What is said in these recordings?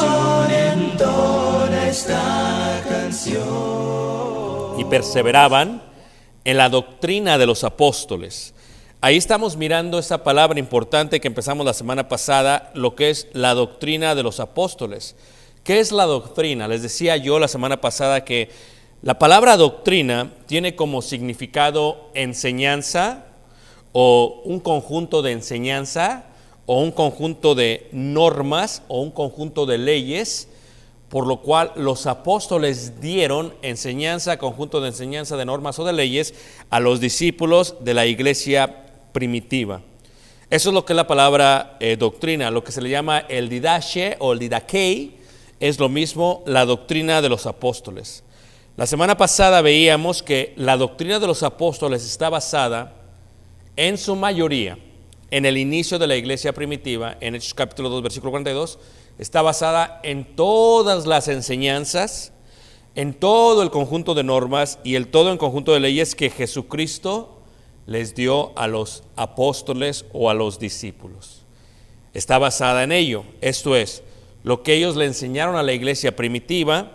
en toda esta canción. Y perseveraban en la doctrina de los apóstoles. Ahí estamos mirando esa palabra importante que empezamos la semana pasada, lo que es la doctrina de los apóstoles. ¿Qué es la doctrina? Les decía yo la semana pasada que la palabra doctrina tiene como significado enseñanza o un conjunto de enseñanza o un conjunto de normas o un conjunto de leyes, por lo cual los apóstoles dieron enseñanza, conjunto de enseñanza, de normas o de leyes a los discípulos de la iglesia primitiva. Eso es lo que es la palabra doctrina. Lo que se le llama el didache o el didakei es lo mismo, la doctrina de los apóstoles. La semana pasada veíamos que la doctrina de los apóstoles está basada en su mayoría en el inicio de la iglesia primitiva, en Hechos capítulo 2, versículo 42, está basada en todas las enseñanzas, en todo el conjunto de normas y el todo el conjunto de leyes que Jesucristo les dio a los apóstoles o a los discípulos. Está basada en ello. Esto es, lo que ellos le enseñaron a la iglesia primitiva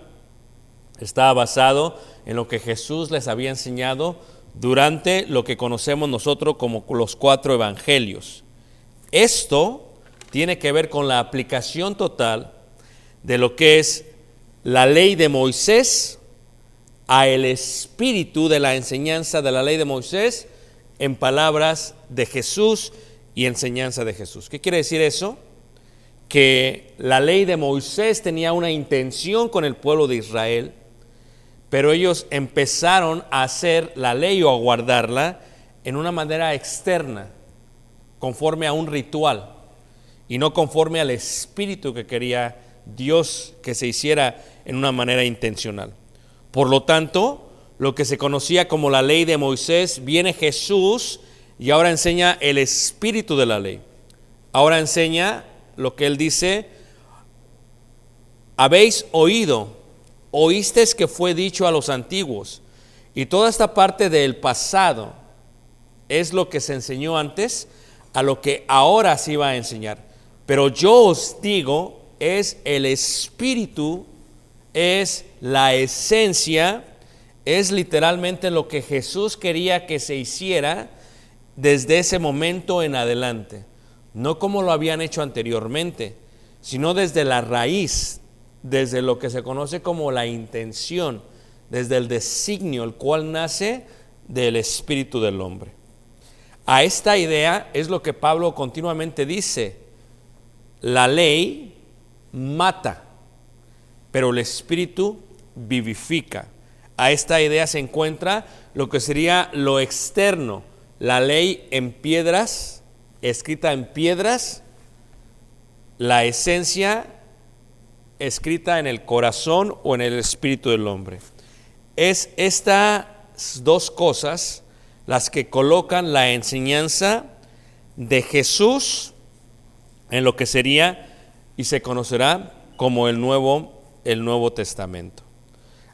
está basado en lo que Jesús les había enseñado durante lo que conocemos nosotros como los 4 evangelios. Esto tiene que ver con la aplicación total de lo que es la ley de Moisés a el espíritu de la enseñanza de la ley de Moisés en palabras de Jesús y enseñanza de Jesús. ¿Qué quiere decir eso? Que la ley de Moisés tenía una intención con el pueblo de Israel, pero ellos empezaron a hacer la ley o a guardarla en una manera externa, conforme a un ritual, y no conforme al espíritu que quería Dios que se hiciera en una manera intencional. Por lo tanto, lo que se conocía como la ley de Moisés, viene Jesús y ahora enseña el espíritu de la ley. Ahora enseña lo que él dice: habéis oísteis que fue dicho a los antiguos. Y toda esta parte del pasado es lo que se enseñó antes, a lo que ahora se iba a enseñar. Pero yo os digo, es el espíritu, es la esencia, es literalmente lo que Jesús quería que se hiciera desde ese momento en adelante. No como lo habían hecho anteriormente, sino desde la raíz, desde lo que se conoce como la intención, desde el designio, el cual nace del espíritu del hombre. A esta idea es lo que Pablo continuamente dice: la ley mata, pero el espíritu vivifica. A esta idea se encuentra lo que sería lo externo, la ley en piedras, escrita en piedras, la esencia escrita en el corazón o en el espíritu del hombre. Es estas dos cosas las que colocan la enseñanza de Jesús en lo que sería y se conocerá como el Nuevo Testamento.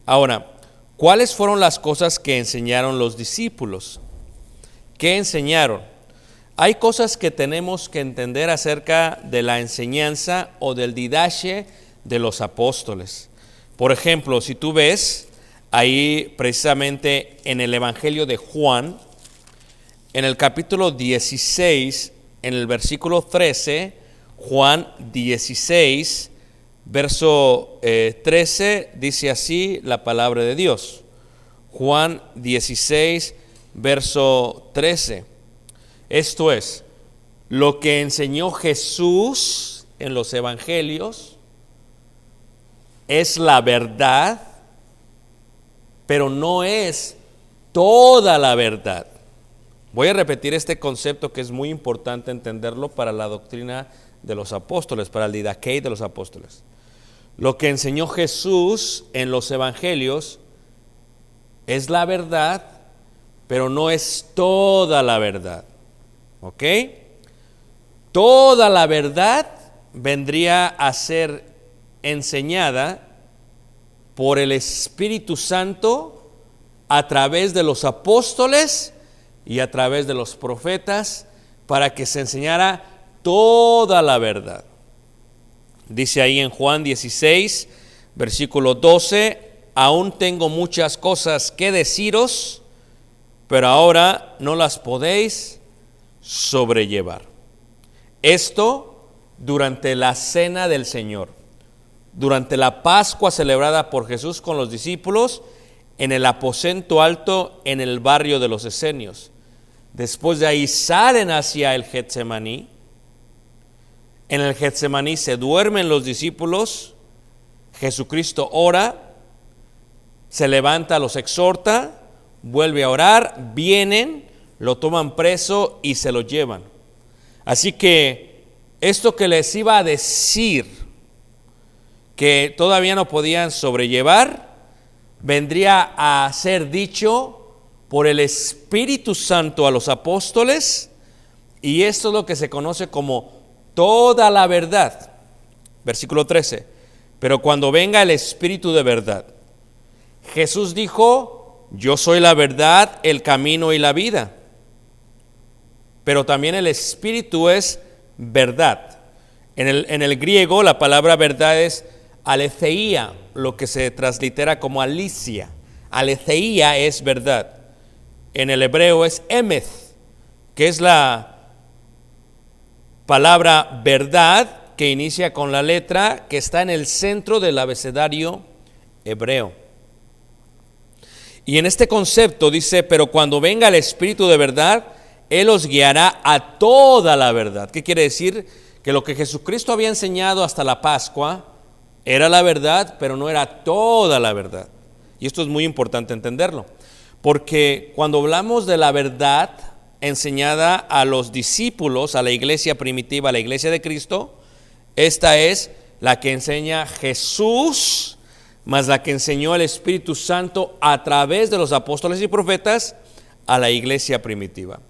Ahora, ¿cuáles fueron las cosas que enseñaron los discípulos? ¿Qué enseñaron? Hay cosas que tenemos que entender acerca de la enseñanza o del didache de los apóstoles. Por ejemplo, si tú ves ahí precisamente en el Evangelio de Juan, en el capítulo 16, en el versículo 13, Juan 16, verso 13, dice así la palabra de Dios. Juan 16, verso 13. Esto es, lo que enseñó Jesús en los evangelios es la verdad, pero no es toda la verdad. Voy a repetir este concepto que es muy importante entenderlo para la doctrina de los apóstoles, para el didakei de los apóstoles. Lo que enseñó Jesús en los evangelios es la verdad, pero no es toda la verdad. ¿Ok? Toda la verdad vendría a ser enseñada por el Espíritu Santo a través de los apóstoles y a través de los profetas, para que se enseñara toda la verdad. Dice ahí en Juan 16, versículo 12, aún tengo muchas cosas que deciros, pero ahora no las podéis sobrellevar. Esto durante la cena del Señor, durante la Pascua celebrada por Jesús con los discípulos en el aposento alto en el barrio de los Esenios. Después de ahí salen hacia el Getsemaní. En el Getsemaní se duermen los discípulos. Jesucristo ora, se levanta, los exhorta, vuelve a orar, vienen, lo toman preso y se lo llevan. Así que esto que les iba a decir, que todavía no podían sobrellevar, vendría a ser dicho por el Espíritu Santo a los apóstoles, y esto es lo que se conoce como toda la verdad. Versículo 13, pero cuando venga el Espíritu de verdad, Jesús dijo, yo soy la verdad, el camino y la vida. Pero también el Espíritu es verdad. En el griego la palabra verdad es aletheia, lo que se translitera como alicia. Aletheia es verdad. En el hebreo es emeth, que es la palabra verdad que inicia con la letra que está en el centro del abecedario hebreo. Y en este concepto dice, pero cuando venga el Espíritu de verdad, Él os guiará a toda la verdad. ¿Qué quiere decir? Que lo que Jesucristo había enseñado hasta la Pascua era la verdad, pero no era toda la verdad. Y esto es muy importante entenderlo, porque cuando hablamos de la verdad enseñada a los discípulos, a la iglesia primitiva, a la iglesia de Cristo, esta es la que enseña Jesús, más la que enseñó el Espíritu Santo a través de los apóstoles y profetas a la iglesia primitiva.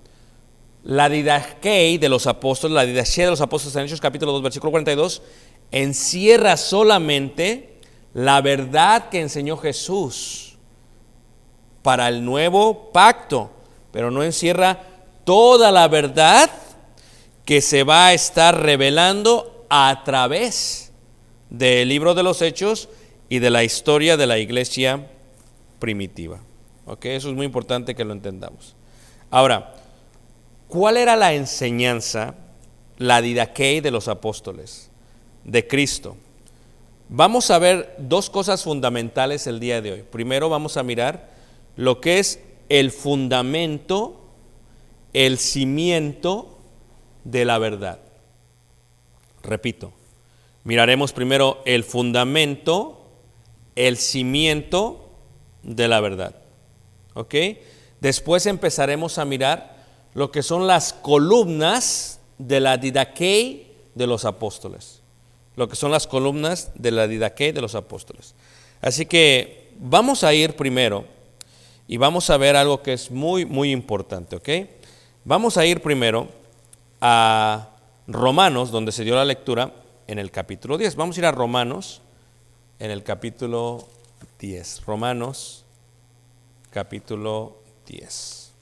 La didaquei de los apóstoles, la didaxia de los apóstoles en Hechos capítulo 2, versículo 42, encierra solamente la verdad que enseñó Jesús para el nuevo pacto, pero no encierra toda la verdad que se va a estar revelando a través del libro de los Hechos y de la historia de la iglesia primitiva. ¿Ok? Eso es muy importante que lo entendamos. Ahora, ¿cuál era la enseñanza, la didaquei de los apóstoles, de Cristo? Vamos a ver dos cosas fundamentales el día de hoy. Primero vamos a mirar lo que es el fundamento, el cimiento de la verdad. Repito, miraremos primero el fundamento, el cimiento de la verdad. ¿Ok? Después empezaremos a mirar lo que son las columnas de la didaquei de los apóstoles. Lo que son las columnas de la didaquei de los apóstoles. Así que vamos a ir primero y vamos a ver algo que es muy, muy importante. ¿Ok? Vamos a ir primero a Romanos, donde se dio la lectura en el capítulo 10. Vamos a ir a Romanos en el capítulo 10. Romanos, capítulo 10.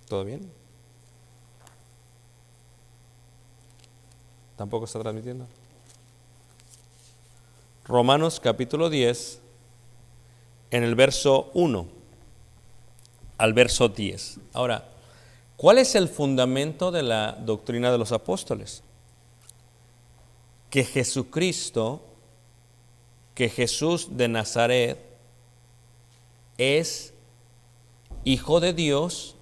¿Todo bien? ¿Tampoco está transmitiendo? Romanos capítulo 10, en el verso 1 al verso 10. Ahora, ¿cuál es el fundamento de la doctrina de los apóstoles? Que Jesucristo, que Jesús de Nazaret es Hijo de Dios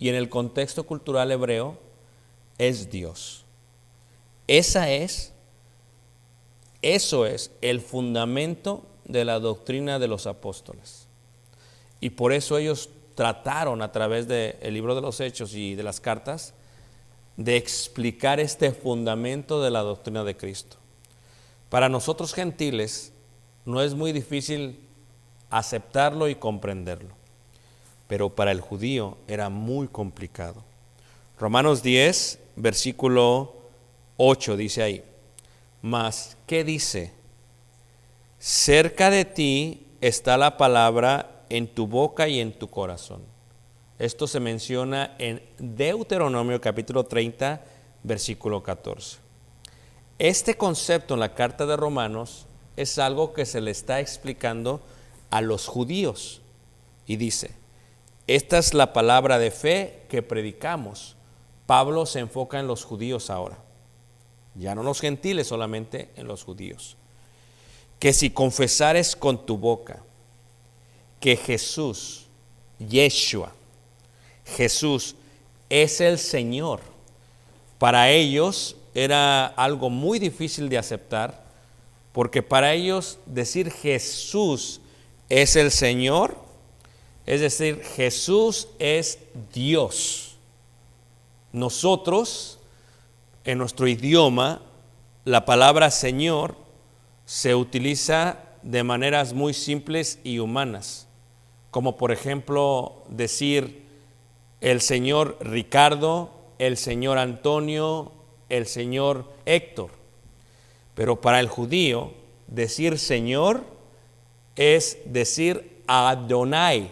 y en el contexto cultural hebreo es Dios. Eso es el fundamento de la doctrina de los apóstoles. Y por eso ellos trataron a través del libro de los Hechos y de las cartas de explicar este fundamento de la doctrina de Cristo. Para nosotros gentiles no es muy difícil aceptarlo y comprenderlo, pero para el judío era muy complicado. Romanos 10, versículo 8 dice ahí, mas, ¿qué dice? Cerca de ti está la palabra en tu boca y en tu corazón. Esto se menciona en Deuteronomio capítulo 30, versículo 14. Este concepto en la carta de Romanos es algo que se le está explicando a los judíos. Y dice, esta es la palabra de fe que predicamos. Pablo se enfoca en los judíos ahora, ya no en los gentiles, solamente en los judíos. Que si confesares con tu boca que Jesús, Yeshua, Jesús es el Señor. Para ellos era algo muy difícil de aceptar, porque para ellos decir Jesús es el Señor, es decir, Jesús es Dios. Nosotros, en nuestro idioma, la palabra Señor se utiliza de maneras muy simples y humanas, como por ejemplo decir el señor Ricardo, el señor Antonio, el señor Héctor. Pero para el judío, decir Señor es decir Adonai,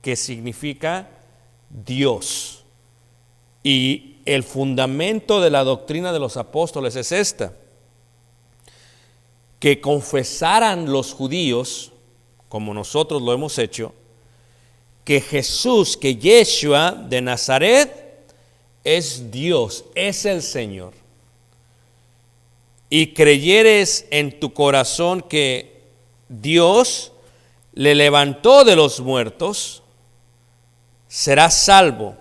que significa Dios. Y el fundamento de la doctrina de los apóstoles es esta: que confesaran los judíos, como nosotros lo hemos hecho, que Jesús, que Yeshua de Nazaret es Dios, es el Señor. Y creyeres en tu corazón que Dios le levantó de los muertos, serás salvo,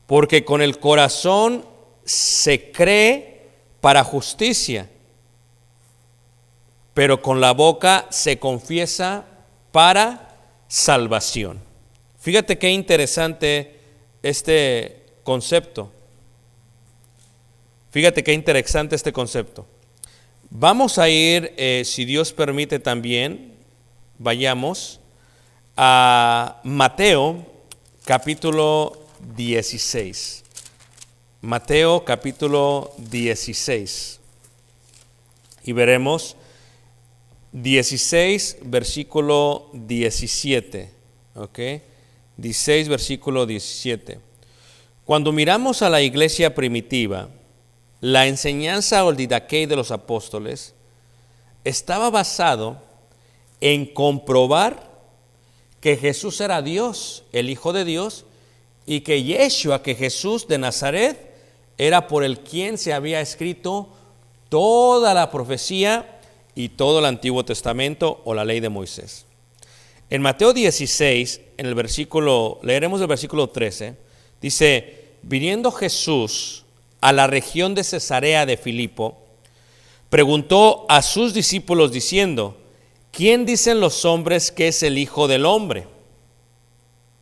porque con el corazón se cree para justicia, pero con la boca se confiesa para salvación. Fíjate qué interesante este concepto. Fíjate qué interesante este concepto. Vamos a ir, si Dios permite también, vayamos a Mateo capítulo 16. Mateo capítulo 16. Y veremos 16, versículo 17. ¿Ok? 16, versículo 17. Cuando miramos a la iglesia primitiva, la enseñanza o el didaquei de los apóstoles estaba basado en comprobar que Jesús era Dios, el Hijo de Dios, y que Yeshua, que Jesús de Nazaret, era por el quien se había escrito toda la profecía y todo el Antiguo Testamento o la ley de Moisés. En Mateo 16, en el versículo, leeremos el versículo 13, dice: viniendo Jesús a la región de Cesarea de Filipo, preguntó a sus discípulos diciendo: ¿quién dicen los hombres que es el Hijo del Hombre?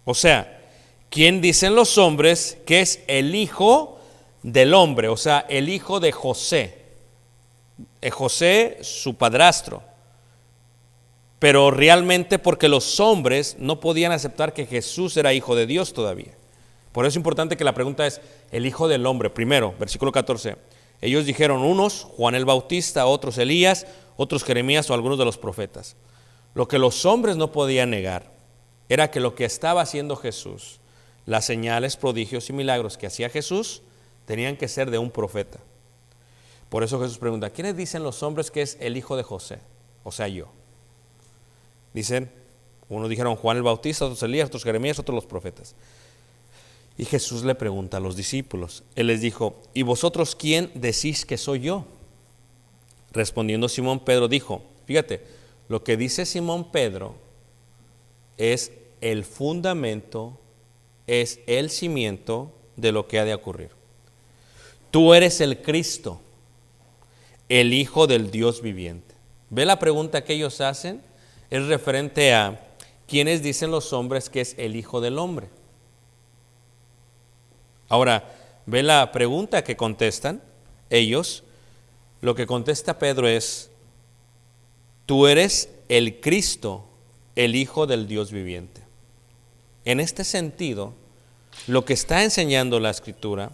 O sea, ¿quién dicen los hombres que es el Hijo del Hombre? O sea, el hijo de José. José, su padrastro. Pero realmente porque los hombres no podían aceptar que Jesús era hijo de Dios todavía. Por eso es importante que la pregunta es el Hijo del Hombre. Primero, versículo 14. Ellos dijeron, unos Juan el Bautista, otros Elías, otros Jeremías o algunos de los profetas. Lo que los hombres no podían negar era que lo que estaba haciendo Jesús, las señales, prodigios y milagros que hacía Jesús, tenían que ser de un profeta. Por eso Jesús pregunta, ¿quiénes dicen los hombres que es el hijo de José? O sea, yo. Dicen, unos dijeron Juan el Bautista, otros Elías, otros Jeremías, otros los profetas. Y Jesús le pregunta a los discípulos, él les dijo, ¿y vosotros quién decís que soy yo? Respondiendo Simón Pedro dijo, fíjate, lo que dice Simón Pedro es el fundamento, es el cimiento de lo que ha de ocurrir. Tú eres el Cristo, el Hijo del Dios viviente. ¿Ve la pregunta que ellos hacen? Es referente a ¿quiénes dicen los hombres que es el Hijo del Hombre? Ahora, ve la pregunta que contestan ellos. Lo que contesta Pedro es, tú eres el Cristo, el Hijo del Dios viviente. En este sentido, lo que está enseñando la Escritura,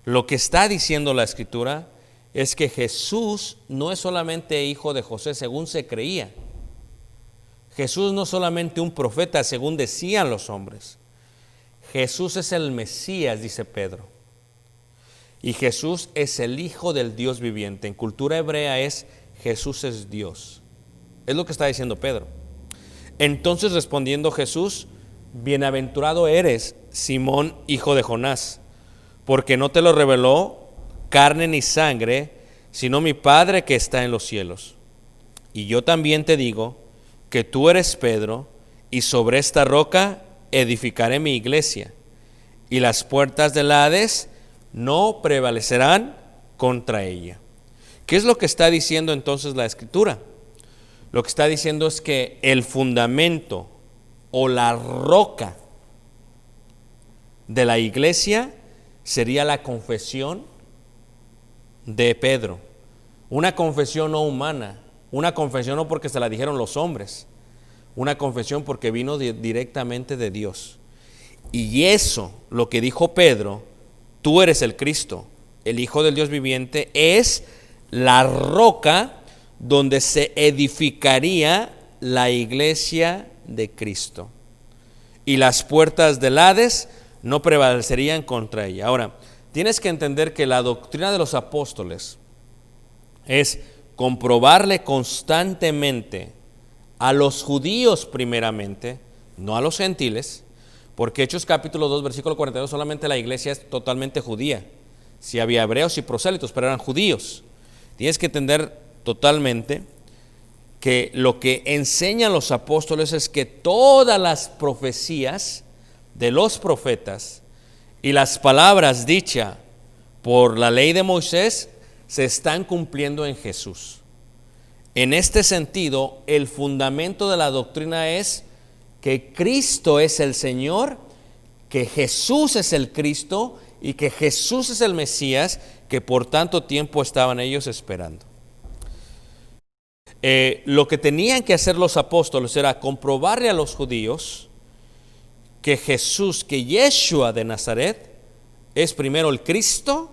lo que está diciendo la Escritura, es que Jesús no es solamente hijo de José según se creía. Jesús no es solamente un profeta según decían los hombres. Jesús es el Mesías, dice Pedro. y Jesús es el Hijo del Dios viviente. En cultura hebrea es Jesús es Dios. Es lo que está diciendo Pedro. Entonces respondiendo Jesús: bienaventurado eres, Simón, hijo de Jonás, porque no te lo reveló carne ni sangre, sino mi Padre que está en los cielos. Y yo también te digo que tú eres Pedro, y sobre esta roca edificaré mi iglesia, y las puertas del Hades no prevalecerán contra ella. ¿Qué es lo que está diciendo entonces la Escritura? Lo que está diciendo es que el fundamento o la roca de la iglesia sería la confesión de Pedro. Una confesión no humana, una confesión no porque se la dijeron los hombres, una confesión porque vino directamente de Dios. Y eso, lo que dijo Pedro, tú eres el Cristo, el Hijo del Dios viviente, es la roca donde se edificaría la iglesia de Cristo, y las puertas del Hades no prevalecerían contra ella. Ahora, tienes que entender que la doctrina de los apóstoles es comprobarle constantemente a los judíos primeramente, no a los gentiles, porque Hechos capítulo 2 versículo 42, solamente la iglesia es totalmente judía. Sí había hebreos y prosélitos, pero eran judíos. Tienes que entender totalmente que lo que enseñan los apóstoles es que todas las profecías de los profetas y las palabras dichas por la ley de Moisés se están cumpliendo en Jesús. En este sentido, el fundamento de la doctrina es que Cristo es el Señor, que Jesús es el Cristo y que Jesús es el Mesías, que por tanto tiempo estaban ellos esperando. Lo que tenían que hacer los apóstoles era comprobarle a los judíos que Jesús, que Yeshua de Nazaret es primero el Cristo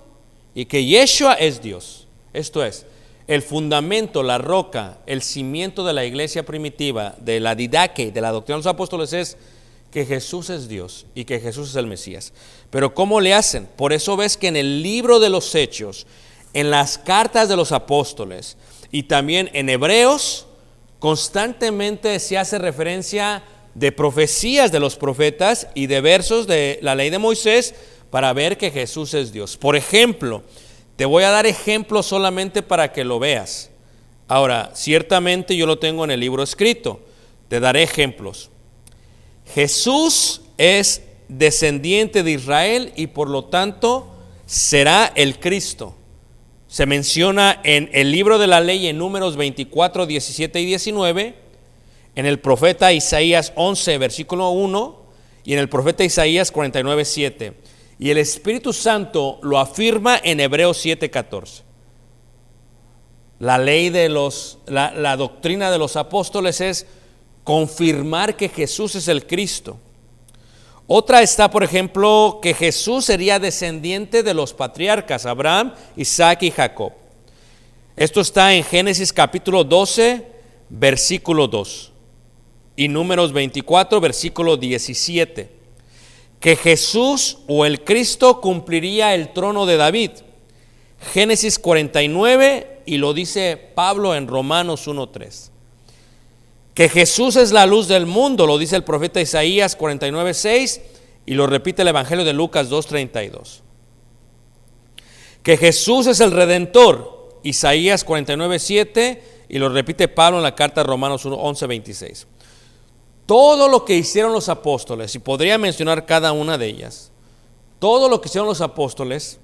y que Yeshua es Dios. Esto es, el fundamento, la roca, el cimiento de la iglesia primitiva, de la didaque, de la doctrina de los apóstoles es que Jesús es Dios y que Jesús es el Mesías. Pero ¿cómo le hacen? Por eso ves que en el libro de los Hechos, en las cartas de los apóstoles y también en Hebreos, constantemente se hace referencia de profecías de los profetas y de versos de la ley de Moisés para ver que Jesús es Dios. Por ejemplo, te voy a dar ejemplos solamente para que lo veas. Ahora, ciertamente yo lo tengo en el libro escrito, te daré ejemplos. Jesús es descendiente de Israel y por lo tanto será el Cristo. Se menciona en el libro de la ley en Números 24, 17 y 19, en el profeta Isaías 11, versículo 1 y en el profeta Isaías 49, 7. Y el Espíritu Santo lo afirma en Hebreos 7, 14. La ley de la doctrina de los apóstoles es confirmar que Jesús es el Cristo. Otra está, por ejemplo, que Jesús sería descendiente de los patriarcas Abraham, Isaac y Jacob. Esto está en Génesis capítulo 12, versículo 2 y Números 24, versículo 17. Que Jesús o el Cristo cumpliría el trono de David. Génesis 49 y lo dice Pablo en Romanos 1:3. Que Jesús es la luz del mundo, lo dice el profeta Isaías 49:6 y lo repite el Evangelio de Lucas 2:32. Que Jesús es el Redentor, Isaías 49:7 y lo repite Pablo en la carta a Romanos 11:26. Todo lo que hicieron los apóstoles, y podría mencionar cada una de ellas, todo lo que hicieron los apóstoles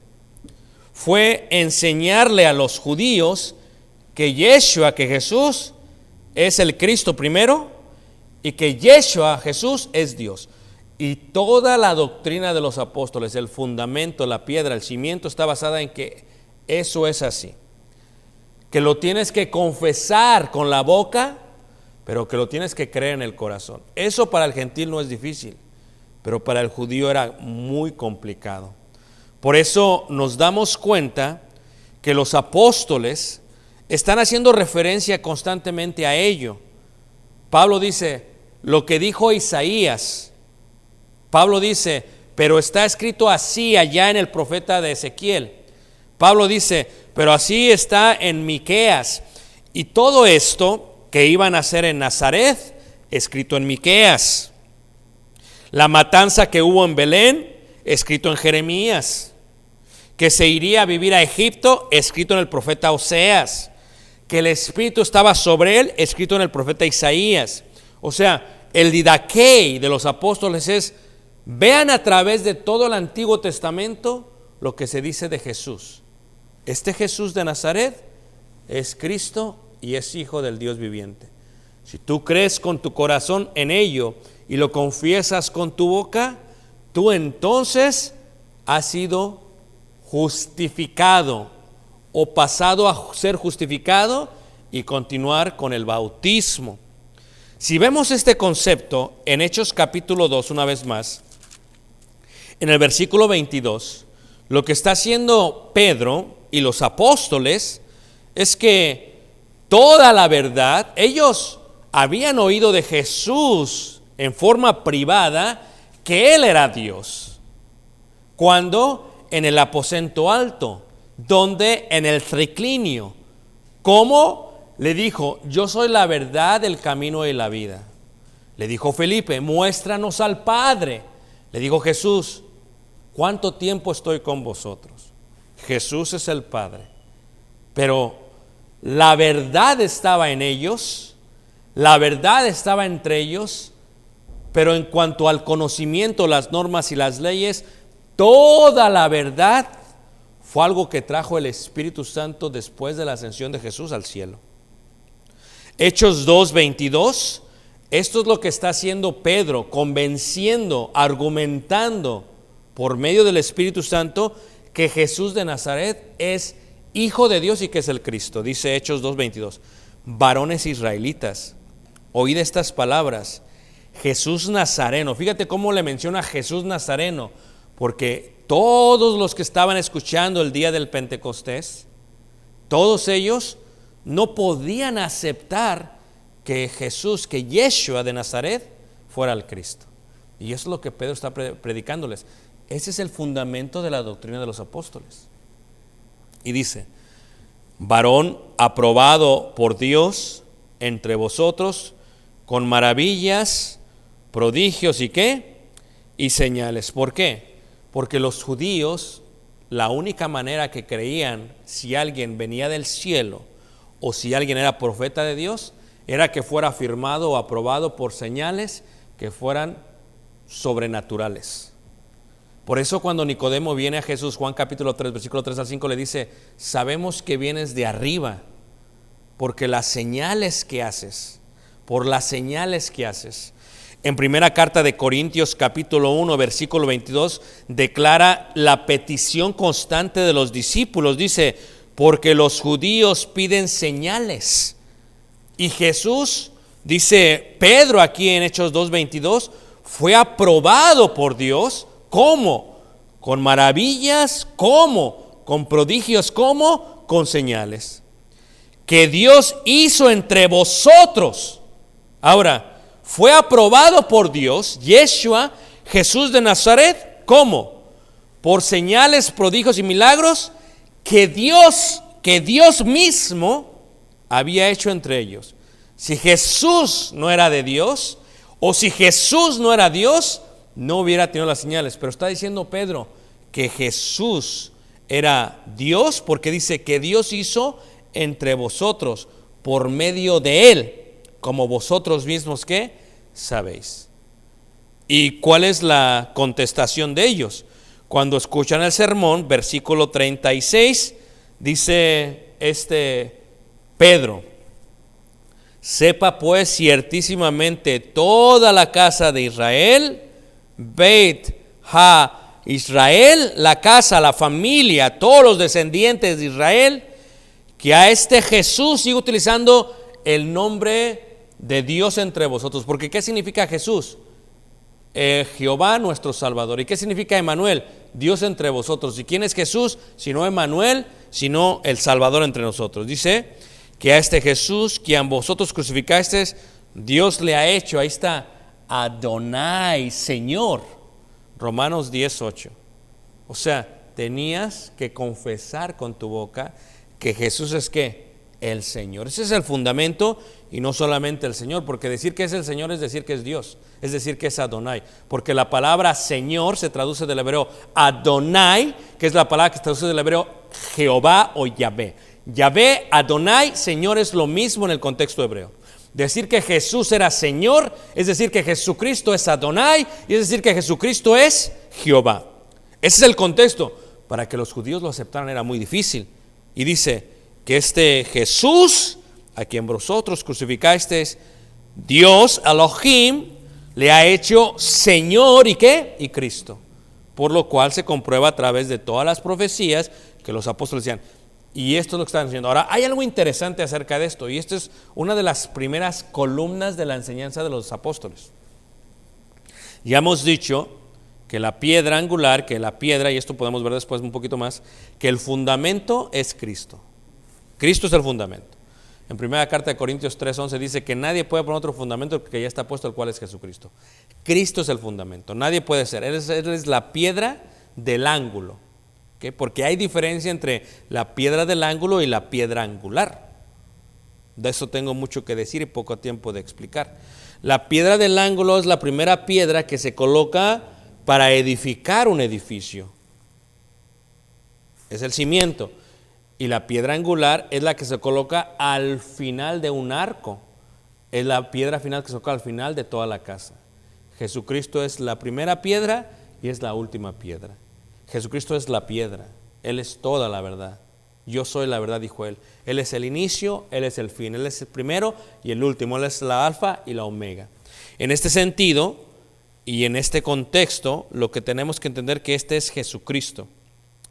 fue enseñarle a los judíos que Yeshua, que Jesús es el Cristo primero y que Yeshua, Jesús, es Dios. Y toda la doctrina de los apóstoles, el fundamento, la piedra, el cimiento está basada en que eso es así. Que lo tienes que confesar con la boca, pero que lo tienes que creer en el corazón. Eso para el gentil no es difícil, pero para el judío era muy complicado. Por eso nos damos cuenta que los apóstoles están haciendo referencia constantemente a ello. Pablo dice, lo que dijo Isaías, Pablo dice, pero está escrito así allá en el profeta de Ezequiel. Pablo dice, pero así está en Miqueas. Y todo esto que iban a hacer en Nazaret, escrito en Miqueas. La matanza que hubo en Belén, escrito en Jeremías. Que se iría a vivir a Egipto, escrito en el profeta Oseas. Que el Espíritu estaba sobre él, escrito en el profeta Isaías. O sea, el didaquei de los apóstoles es, vean a través de todo el Antiguo Testamento lo que se dice de Jesús. Este Jesús de Nazaret es Cristo y es Hijo del Dios viviente. Si tú crees con tu corazón en ello y lo confiesas con tu boca, tú entonces has sido justificado o pasado a ser justificado y continuar con el bautismo. Si vemos este concepto en Hechos capítulo 2 una vez más, en el versículo 22, lo que está haciendo Pedro y los apóstoles es que toda la verdad, ellos habían oído de Jesús en forma privada que Él era Dios. Cuando en el aposento alto, donde en el triclinio, como le dijo, yo soy la verdad, el camino y la vida. Le dijo Felipe, muéstranos al Padre. Le dijo Jesús, ¿cuánto tiempo estoy con vosotros? Jesús es el Padre. Pero la verdad estaba en ellos, la verdad estaba entre ellos, pero en cuanto al conocimiento, las normas y las leyes, toda la verdad fue algo que trajo el Espíritu Santo después de la ascensión de Jesús al cielo. Hechos 2:22, esto es lo que está haciendo Pedro, convenciendo, argumentando por medio del Espíritu Santo que Jesús de Nazaret es Hijo de Dios y que es el Cristo. Dice Hechos 2:22, varones israelitas, oíd estas palabras, Jesús Nazareno. Fíjate cómo le menciona Jesús Nazareno, porque todos los que estaban escuchando el día del Pentecostés, todos ellos no podían aceptar que Jesús, que Yeshua de Nazaret fuera el Cristo. Y eso es lo que Pedro está predicándoles. Ese es el fundamento de la doctrina de los apóstoles. Y dice, varón aprobado por Dios entre vosotros, con maravillas, prodigios y ¿qué? Y señales. ¿Por qué? Porque los judíos, la única manera que creían si alguien venía del cielo o si alguien era profeta de Dios, era que fuera firmado o aprobado por señales que fueran sobrenaturales. Por eso cuando Nicodemo viene a Jesús, Juan capítulo 3, versículo 3 al 5, le dice, sabemos que vienes de arriba, porque las señales que haces, por las señales que haces. En primera carta de Corintios capítulo 1, versículo 22, declara la petición constante de los discípulos. Dice, porque los judíos piden señales. Y Jesús, dice Pedro aquí en Hechos 2:22, fue aprobado por Dios. ¿Cómo? Con maravillas. ¿Cómo? Con prodigios. ¿Cómo? Con señales que Dios hizo entre vosotros. Ahora, fue aprobado por Dios, Yeshua, Jesús de Nazaret. ¿Cómo? Por señales, prodigios y milagros que Dios mismo había hecho entre ellos. Si Jesús no era de Dios, o si Jesús no era Dios, no hubiera tenido las señales. Pero está diciendo Pedro que Jesús era Dios, porque dice que Dios hizo entre vosotros por medio de Él, como vosotros mismos que sabéis. ¿Y cuál es la contestación de ellos? Cuando escuchan el sermón, versículo 36, dice Pedro, sepa pues ciertísimamente toda la casa de Israel, Beit Ha Israel, la casa, la familia, todos los descendientes de Israel, que a Jesús sigue utilizando el nombre de Dios entre vosotros. Porque ¿qué significa Jesús? Jehová nuestro Salvador. ¿Y qué significa Emmanuel? Dios entre vosotros. ¿Y quién es Jesús? Sino Emmanuel, sino el Salvador entre nosotros. Dice que a Jesús, quien vosotros crucificasteis, Dios le ha hecho, ahí está, Adonai, Señor. Romanos 10:8. O sea, tenías que confesar con tu boca que Jesús es ¿qué? El Señor. Ese es el fundamento, y no solamente el Señor, porque decir que es el Señor es decir que es Dios, es decir que es Adonai, porque la palabra Señor se traduce del hebreo Adonai, que es la palabra que se traduce del hebreo Jehová o Yahvé. Yahvé, Adonai, Señor es lo mismo en el contexto hebreo. Decir que Jesús era Señor es decir que Jesucristo es Adonai, y es decir que Jesucristo es Jehová. Ese es el contexto. Para que los judíos lo aceptaran era muy difícil. Y dice que este Jesús, a quien vosotros crucificasteis, Dios, Elohim, le ha hecho Señor, ¿y qué? Y Cristo. Por lo cual se comprueba a través de todas las profecías que los apóstoles decían. Y esto es lo que están diciendo. Ahora, hay algo interesante acerca de esto, y esto es una de las primeras columnas de la enseñanza de los apóstoles. Ya hemos dicho que la piedra angular, que la piedra, y esto podemos ver después un poquito más, que el fundamento es Cristo. Cristo es el fundamento. En primera carta de Corintios 3:11 dice que nadie puede poner otro fundamento que ya está puesto, el cual es Jesucristo. Cristo es el fundamento, nadie puede ser. Él es la piedra del ángulo. ¿Okay? Porque hay diferencia entre la piedra del ángulo y la piedra angular. De eso tengo mucho que decir y poco tiempo de explicar. La piedra del ángulo es la primera piedra que se coloca para edificar un edificio. Es el cimiento. Y la piedra angular es la que se coloca al final de un arco. Es la piedra final que se coloca al final de toda la casa. Jesucristo es la primera piedra y es la última piedra. Jesucristo es la piedra, Él es toda la verdad. Yo soy la verdad, dijo Él. Él es el inicio, Él es el fin, Él es el primero y el último, Él es la alfa y la omega. En este sentido y en este contexto, lo que tenemos que entender que este es Jesucristo.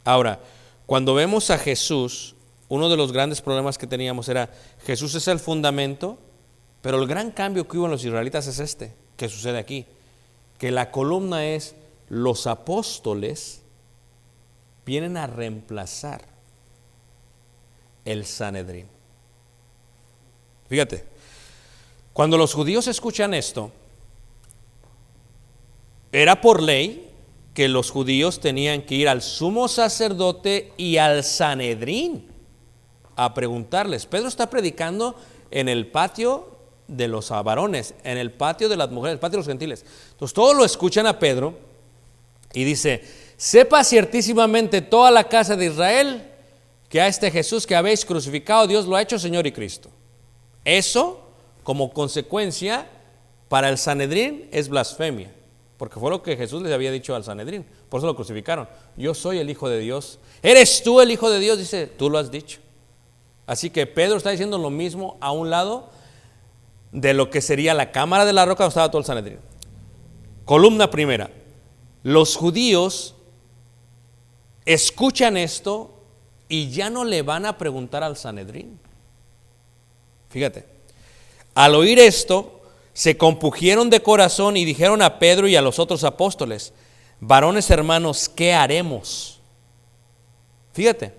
Ahora, cuando vemos a Jesús, uno de los grandes problemas que teníamos era, Jesús es el fundamento, pero el gran cambio que hubo en los israelitas es este, que sucede aquí, que la columna es los apóstoles vienen a reemplazar el Sanedrín. Fíjate, cuando los judíos escuchan esto, era por ley que los judíos tenían que ir al sumo sacerdote y al Sanedrín a preguntarles. Pedro está predicando en el patio de los varones, en el patio de las mujeres, el patio de los gentiles. Entonces todos lo escuchan a Pedro y dice: sepa ciertísimamente toda la casa de Israel que a este Jesús que habéis crucificado, Dios lo ha hecho Señor y Cristo. Eso, como consecuencia, para el Sanedrín es blasfemia, porque fue lo que Jesús les había dicho al Sanedrín, por eso lo crucificaron. Yo soy el Hijo de Dios. ¿Eres tú el Hijo de Dios? Dice, tú lo has dicho. Así que Pedro está diciendo lo mismo a un lado de lo que sería la cámara de la roca donde estaba todo el Sanedrín. Columna primera. Los judíos escuchan esto y ya no le van a preguntar al Sanedrín. Fíjate, al oír esto, se compungieron de corazón y dijeron a Pedro y a los otros apóstoles: varones hermanos, ¿qué haremos? Fíjate,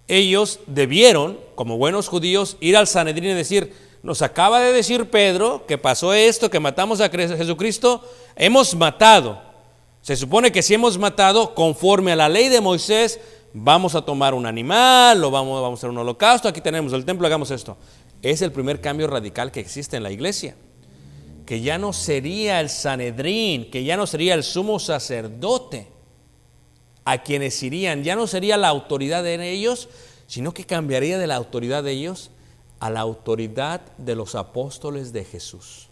ellos debieron, como buenos judíos, ir al Sanedrín y decir: nos acaba de decir Pedro que pasó esto, que matamos a Jesucristo, hemos matado. Se supone que si hemos matado, conforme a la ley de Moisés, vamos a tomar un animal o vamos a hacer un holocausto, aquí tenemos el templo, hagamos esto. Es el primer cambio radical que existe en la iglesia, que ya no sería el Sanedrín, que ya no sería el sumo sacerdote a quienes irían, ya no sería la autoridad de ellos, sino que cambiaría de la autoridad de ellos a la autoridad de los apóstoles de Jesús.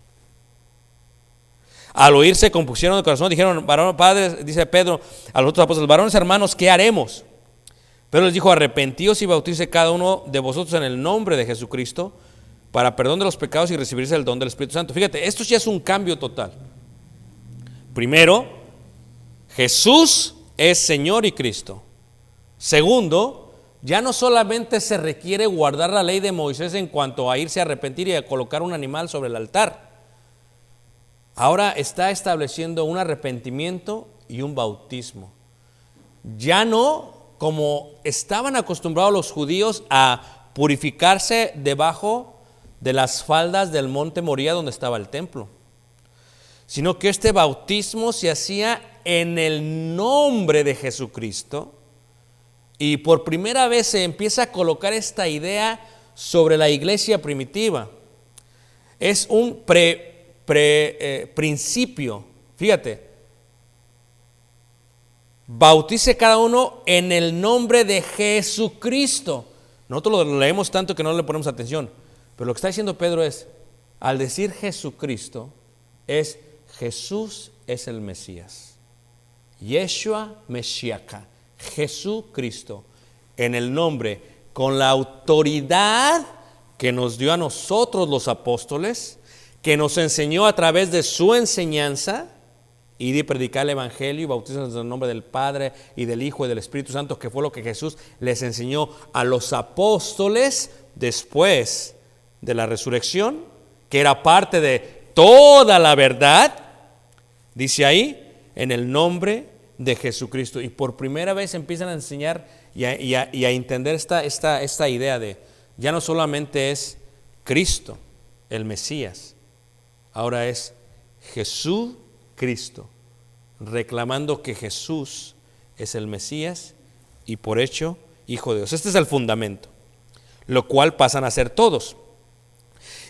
Al oír se compusieron de corazón, dijeron: varón, padres, dice Pedro a los otros apóstoles: varones hermanos, ¿qué haremos? Pedro les dijo: arrepentíos y bautícese cada uno de vosotros en el nombre de Jesucristo para perdón de los pecados y recibiréis el don del Espíritu Santo. Fíjate, esto ya es un cambio total. Primero, Jesús es Señor y Cristo. Segundo, ya no solamente se requiere guardar la ley de Moisés en cuanto a irse a arrepentir y a colocar un animal sobre el altar. Ahora está estableciendo un arrepentimiento y un bautismo. Ya no como estaban acostumbrados los judíos a purificarse debajo de las faldas del monte Moría donde estaba el templo, sino que este bautismo se hacía en el nombre de Jesucristo Y por primera vez se empieza a colocar esta idea sobre la iglesia primitiva. Es un principio. Fíjate, bautice cada uno en el nombre de Jesucristo. Nosotros lo leemos tanto que no le ponemos atención, pero lo que está diciendo Pedro es, al decir Jesucristo, es Jesús es el Mesías. Yeshua Meshiach, Jesucristo, en el nombre, con la autoridad que nos dio a nosotros los apóstoles, que nos enseñó a través de su enseñanza, ir y predicar el evangelio y bautizarnos en el nombre del Padre y del Hijo y del Espíritu Santo, que fue lo que Jesús les enseñó a los apóstoles después de la resurrección, que era parte de toda la verdad, dice ahí, en el nombre de Jesucristo. Y por primera vez empiezan a enseñar y a entender esta idea de, ya no solamente es Cristo, el Mesías, ahora es Jesucristo, reclamando que Jesús es el Mesías y por hecho Hijo de Dios. Este es el fundamento, lo cual pasan a ser todos.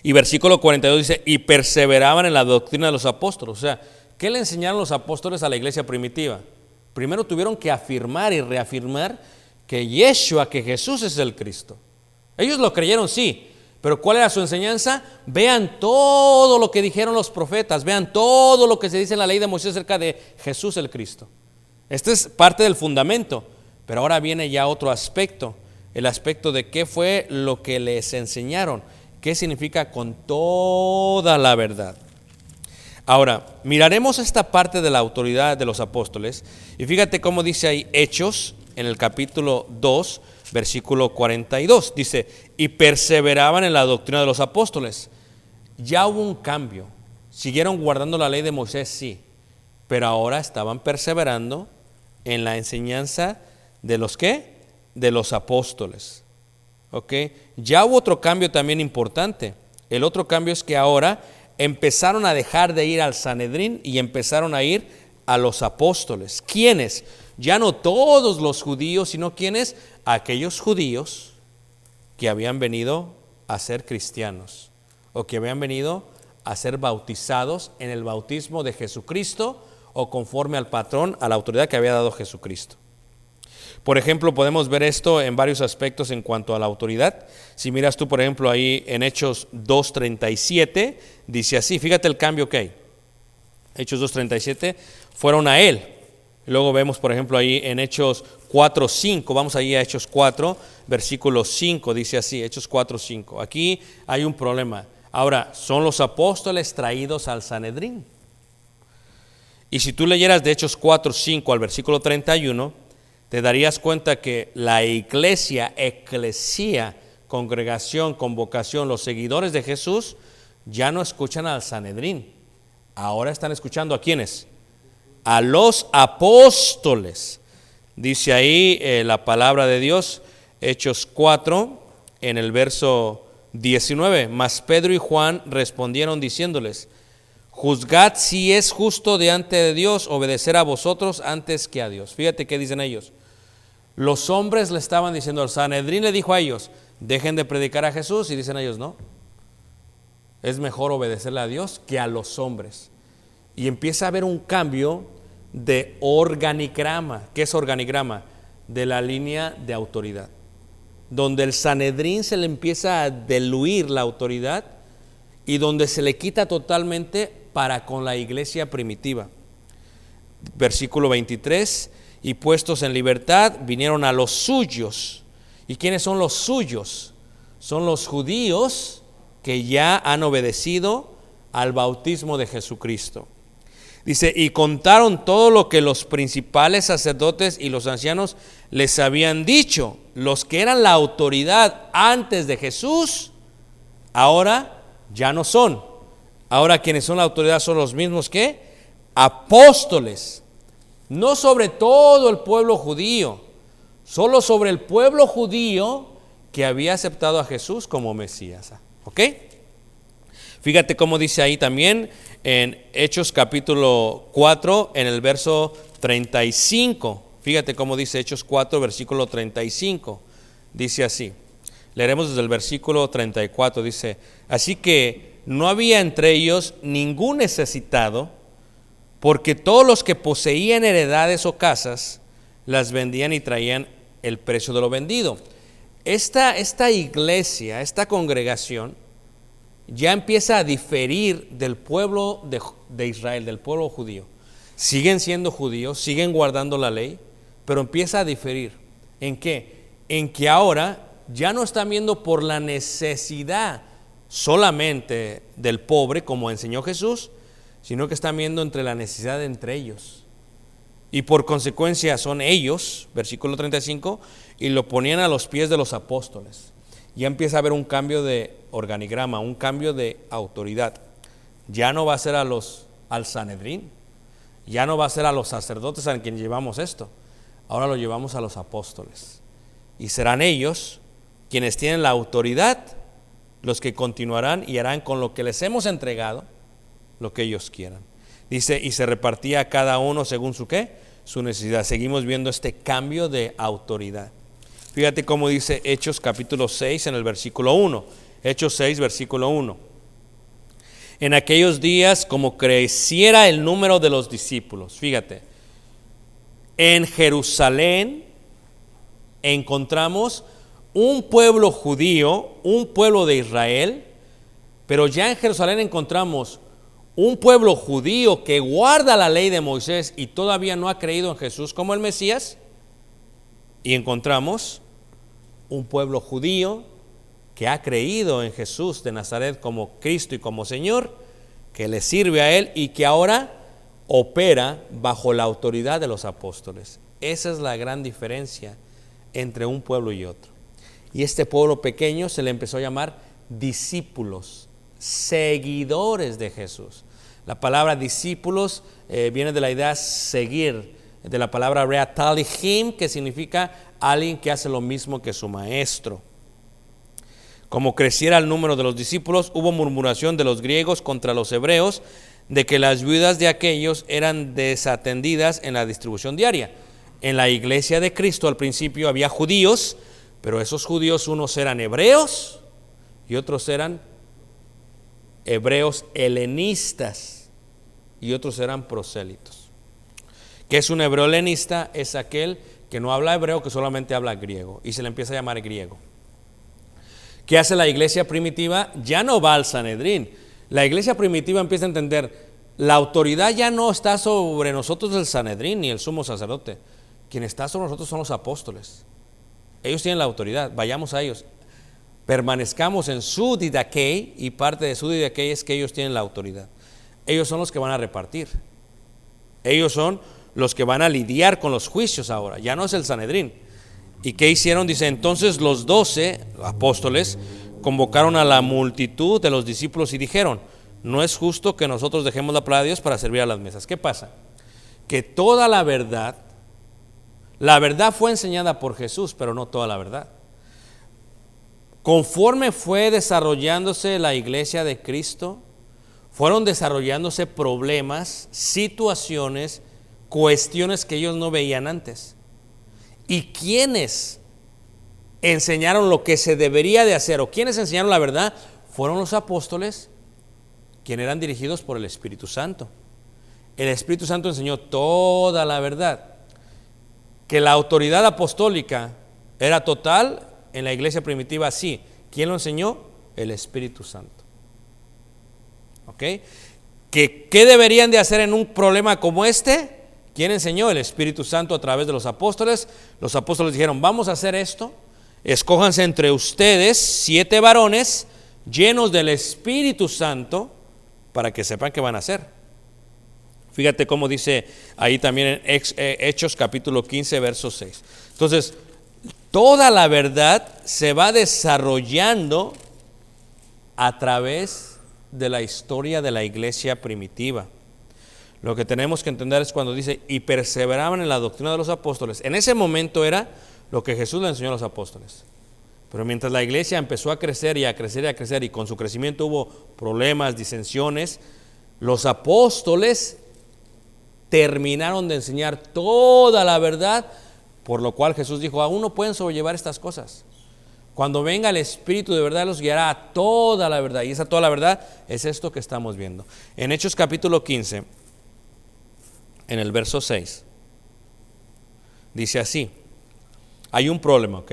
Y versículo 42 dice, y perseveraban en la doctrina de los apóstoles. O sea, ¿qué le enseñaron los apóstoles a la iglesia primitiva? Primero tuvieron que afirmar y reafirmar que Yeshua, que Jesús es el Cristo. Ellos lo creyeron, sí, pero ¿cuál era su enseñanza? Vean todo lo que dijeron los profetas, vean todo lo que se dice en la ley de Moisés acerca de Jesús el Cristo. Este es parte del fundamento, pero ahora viene ya otro aspecto, el aspecto de qué fue lo que les enseñaron, qué significa con toda la verdad. Ahora, miraremos esta parte de la autoridad de los apóstoles y fíjate cómo dice ahí Hechos en el capítulo 2, versículo 42. Dice, y perseveraban en la doctrina de los apóstoles. Ya hubo un cambio. Siguieron guardando la ley de Moisés, sí, pero ahora estaban perseverando en la enseñanza de los ¿qué? De los apóstoles. ¿Ok? Ya hubo otro cambio también importante. El otro cambio es que ahora empezaron a dejar de ir al Sanedrín y empezaron a ir a los apóstoles. ¿Quiénes? Ya no todos los judíos, sino ¿quiénes? Aquellos judíos que habían venido a ser cristianos o que habían venido a ser bautizados en el bautismo de Jesucristo o conforme al patrón, a la autoridad que había dado Jesucristo. Por ejemplo, podemos ver esto en varios aspectos en cuanto a la autoridad. Si miras tú, por ejemplo, ahí en Hechos 2:37, dice así, fíjate el cambio que hay. Hechos 2:37, fueron a él. Luego vemos, por ejemplo, ahí en Hechos 4:5, vamos ahí a Hechos 4, versículo 5, dice así, Hechos 4:5. Aquí hay un problema. Ahora, son los apóstoles traídos al Sanedrín. Y si tú leyeras de Hechos 4:5 al versículo 31, te darías cuenta que la iglesia, eclesía, congregación, convocación, los seguidores de Jesús, ya no escuchan al Sanedrín. Ahora están escuchando ¿a quiénes? A los apóstoles. Dice ahí la palabra de Dios, Hechos 4, en el verso 19. Mas Pedro y Juan respondieron diciéndoles, juzgad si es justo delante de Dios obedecer a vosotros antes que a Dios. Fíjate qué dicen ellos. Los hombres le estaban diciendo, el Sanedrín le dijo a ellos, dejen de predicar a Jesús, y dicen ellos, no, es mejor obedecerle a Dios que a los hombres. Y empieza a haber un cambio de organigrama. ¿Qué es organigrama? De la línea de autoridad, donde el Sanedrín se le empieza a diluir la autoridad y donde se le quita totalmente para con la iglesia primitiva. Versículo 23, y puestos en libertad vinieron a los suyos. ¿Y quiénes son los suyos? Son los judíos que ya han obedecido al bautismo de Jesucristo. Dice, y contaron todo lo que los principales sacerdotes y los ancianos les habían dicho. Los que eran la autoridad antes de Jesús, ahora ya no son. Ahora quienes son la autoridad son los mismos que apóstoles. No sobre todo el pueblo judío, solo sobre el pueblo judío que había aceptado a Jesús como Mesías. ¿Ok? Fíjate cómo dice ahí también en Hechos capítulo 4, en el verso 35. Fíjate cómo dice Hechos 4, versículo 35. Dice así. Leeremos desde el versículo 34. Dice, así que no había entre ellos ningún necesitado, porque todos los que poseían heredades o casas, las vendían y traían el precio de lo vendido. Esta iglesia, esta congregación, ya empieza a diferir del pueblo de Israel, del pueblo judío. Siguen siendo judíos, siguen guardando la ley, pero empieza a diferir. ¿En qué? En que ahora ya no están viendo por la necesidad solamente del pobre, como enseñó Jesús, sino que están viendo entre la necesidad de entre ellos. Y por consecuencia son ellos, versículo 35, y lo ponían a los pies de los apóstoles. Ya empieza a haber un cambio de organigrama, un cambio de autoridad. Ya no va a ser al Sanedrín, ya no va a ser a los sacerdotes a quien llevamos esto, ahora lo llevamos a los apóstoles. Y serán ellos quienes tienen la autoridad, los que continuarán y harán con lo que les hemos entregado lo que ellos quieran. Dice, y se repartía a cada uno según su ¿qué? Su necesidad. Seguimos viendo este cambio de autoridad. Fíjate cómo dice Hechos capítulo 6 en el versículo 1. Hechos 6, versículo 1. En aquellos días, como creciera el número de los discípulos, fíjate, en Jerusalén encontramos un pueblo judío, un pueblo de Israel, pero ya en Jerusalén encontramos un pueblo judío que guarda la ley de Moisés y todavía no ha creído en Jesús como el Mesías, y encontramos un pueblo judío que ha creído en Jesús de Nazaret como Cristo y como Señor, que le sirve a Él y que ahora opera bajo la autoridad de los apóstoles. Esa es la gran diferencia entre un pueblo y otro. Y este pueblo pequeño se le empezó a llamar discípulos, seguidores de Jesús. La palabra discípulos viene de la idea seguir, de la palabra rea talihim, que significa alguien que hace lo mismo que su maestro. Como creciera el número de los discípulos, hubo murmuración de los griegos contra los hebreos de que las viudas de aquellos eran desatendidas en la distribución diaria. En la iglesia de Cristo al principio había judíos, pero esos judíos unos eran hebreos y otros eran hebreos helenistas y otros eran prosélitos. ¿Qué es un hebreo helenista? Es aquel que no habla hebreo, que solamente habla griego y se le empieza a llamar griego. ¿Qué hace la iglesia primitiva? Ya no va al Sanedrín. La iglesia primitiva empieza a entender, la autoridad ya no está sobre nosotros el Sanedrín ni el sumo sacerdote. Quien está sobre nosotros son los apóstoles. Ellos tienen la autoridad, vayamos a ellos. Permanezcamos en su didaquei, y parte de su didaquei es que ellos tienen la autoridad. Ellos son los que van a repartir. Ellos son los que van a lidiar con los juicios ahora. Ya no es el Sanedrín. ¿Y qué hicieron? Dice, entonces los 12 apóstoles convocaron a la multitud de los discípulos y dijeron, no es justo que nosotros dejemos la palabra de Dios para servir a las mesas. ¿Qué pasa? Que toda la verdad fue enseñada por Jesús, pero no toda la verdad. Conforme fue desarrollándose la iglesia de Cristo, fueron desarrollándose problemas, situaciones, cuestiones que ellos no veían antes. ¿Y quiénes enseñaron lo que se debería de hacer o quiénes enseñaron la verdad? Fueron los apóstoles, quienes eran dirigidos por el Espíritu Santo. El Espíritu Santo enseñó toda la verdad. Que la autoridad apostólica era total en la iglesia primitiva, sí. ¿Quién lo enseñó? El Espíritu Santo. ¿Ok? ¿Qué deberían de hacer en un problema como este? ¿Quién enseñó? El Espíritu Santo a través de los apóstoles. Los apóstoles dijeron, vamos a hacer esto. Escójanse entre ustedes 7 varones llenos del Espíritu Santo para que sepan qué van a hacer. Fíjate cómo dice ahí también en Hechos capítulo 15, verso 6. Entonces, toda la verdad se va desarrollando a través de la historia de la iglesia primitiva. Lo que tenemos que entender es cuando dice, y perseveraban en la doctrina de los apóstoles. En ese momento era lo que Jesús le enseñó a los apóstoles. Pero mientras la iglesia empezó a crecer y a crecer y a crecer, y con su crecimiento hubo problemas, disensiones, los apóstoles terminaron de enseñar toda la verdad, por lo cual Jesús dijo, aún no pueden sobrellevar estas cosas. Cuando venga el Espíritu de verdad los guiará a toda la verdad, y esa toda la verdad es esto que estamos viendo. En Hechos capítulo 15, en el verso 6, dice así, hay un problema, ¿ok?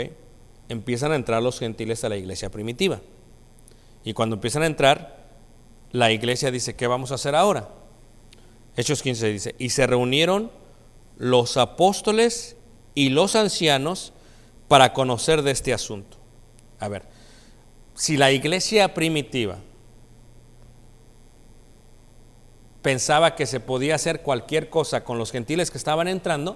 Empiezan a entrar los gentiles a la iglesia primitiva, y cuando empiezan a entrar, la iglesia dice, ¿qué vamos a hacer ahora? Hechos 15 dice, y se reunieron los apóstoles y los ancianos para conocer de este asunto. A ver, si la iglesia primitiva pensaba que se podía hacer cualquier cosa con los gentiles que estaban entrando,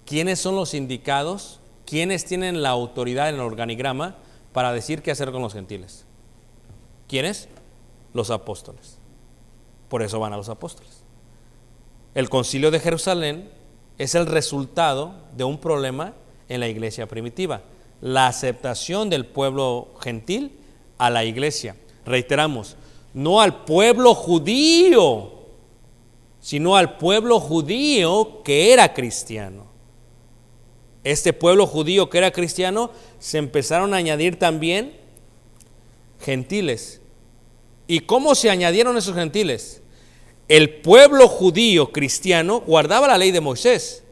¿quiénes son los indicados? ¿Quiénes tienen la autoridad en el organigrama para decir qué hacer con los gentiles? ¿Quiénes? Los apóstoles. Por eso van a los apóstoles. El concilio de Jerusalén es el resultado de un problema en la iglesia primitiva, la aceptación del pueblo gentil a la iglesia. Reiteramos, no al pueblo judío, sino al pueblo judío que era cristiano. Este pueblo judío que era cristiano, se empezaron a añadir también gentiles. ¿Y cómo se añadieron esos gentiles? El pueblo judío cristiano guardaba la ley de Moisés,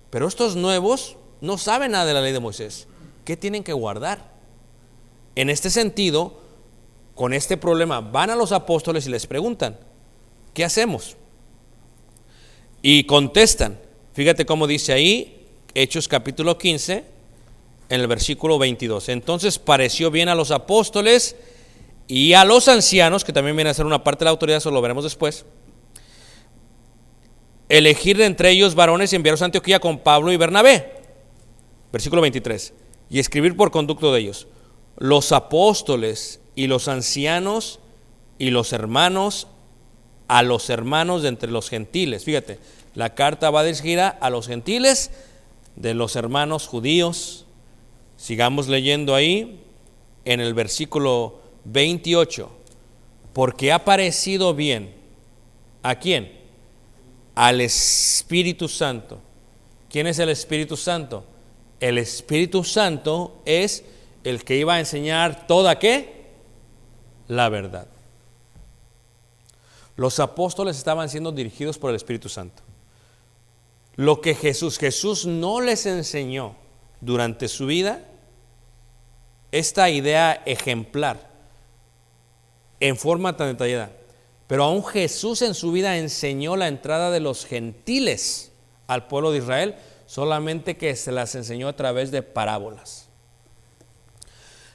pero estos nuevos no saben nada de la ley de Moisés. ¿Qué tienen que guardar? En este sentido, con este problema, van a los apóstoles y les preguntan, ¿qué hacemos? Y contestan, fíjate cómo dice ahí, Hechos capítulo 15, en el versículo 22. Entonces pareció bien a los apóstoles y a los ancianos, que también viene a ser una parte de la autoridad, eso lo veremos después, elegir de entre ellos varones y enviarlos a Antioquía con Pablo y Bernabé. Versículo 23. Y escribir por conducto de ellos, los apóstoles y los ancianos y los hermanos, a los hermanos de entre los gentiles. Fíjate, la carta va dirigida a los gentiles de los hermanos judíos. Sigamos leyendo ahí en el versículo 28. Porque ha parecido bien, ¿a quién? Al Espíritu Santo. ¿Quién es el Espíritu Santo? El Espíritu Santo es el que iba a enseñar toda ¿qué? La verdad. Los apóstoles estaban siendo dirigidos por el Espíritu Santo. Lo que Jesús no les enseñó durante su vida, esta idea ejemplar, en forma tan detallada. Pero aún Jesús en su vida enseñó la entrada de los gentiles al pueblo de Israel, solamente que se las enseñó a través de parábolas.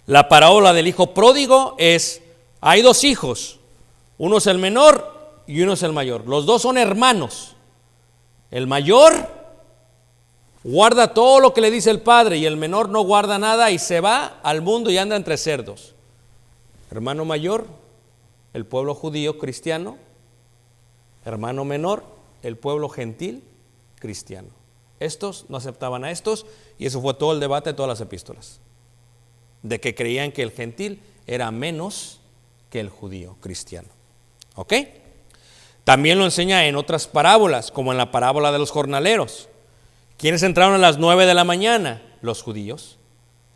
La parábola del hijo pródigo es, hay dos hijos, uno es el menor y uno es el mayor. Los dos son hermanos. El mayor guarda todo lo que le dice el padre y el menor no guarda nada y se va al mundo y anda entre cerdos. Hermano mayor, el pueblo judío cristiano. Hermano menor, el pueblo gentil cristiano. Estos no aceptaban a estos y eso fue todo el debate de todas las epístolas, de que creían que el gentil era menos que el judío cristiano. ¿Ok? También lo enseña en otras parábolas, como en la parábola de los jornaleros. ¿Quiénes entraron a las 9 de la mañana? Los judíos.